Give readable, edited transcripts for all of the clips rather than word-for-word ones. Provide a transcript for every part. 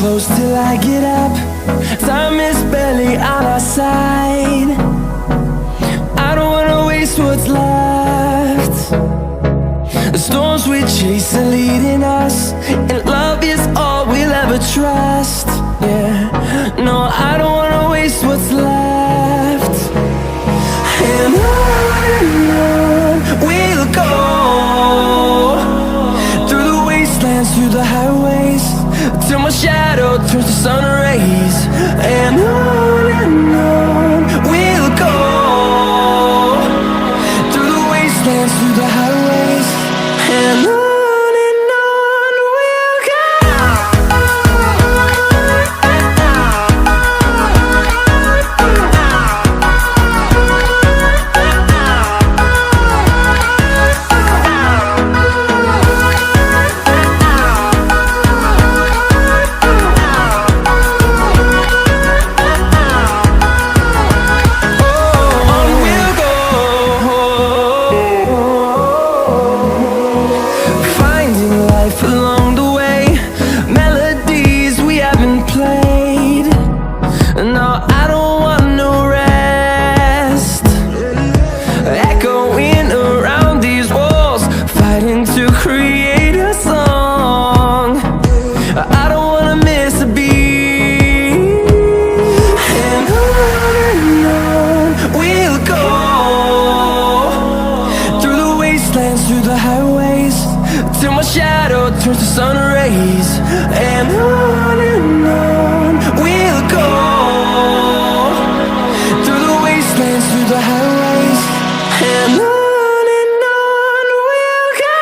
close till I get up. Time is barely on our side. I don't wanna waste what's left. The storms we chase are leading us, and love is all we'll ever trust. Yeah, no, I don't wanna waste what's left. And on we'll go, through the wastelands, through the highways, till my shadow turns to sun rays. And on we'll go, through the wastelands, through the highways, and on. Turns to sun rays, and on we'll go, through the wastelands, through the highways, and on we'll go.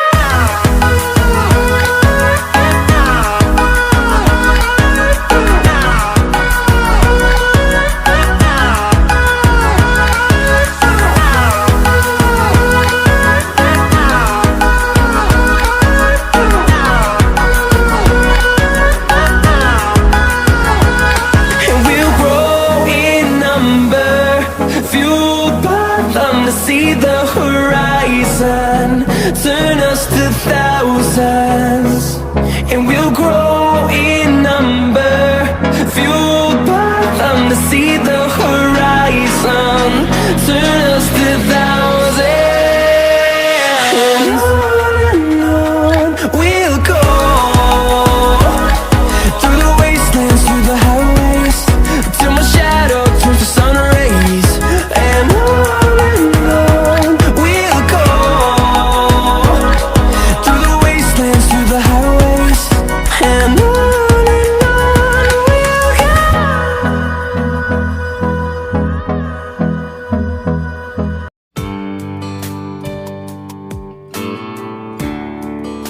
See the horizon turn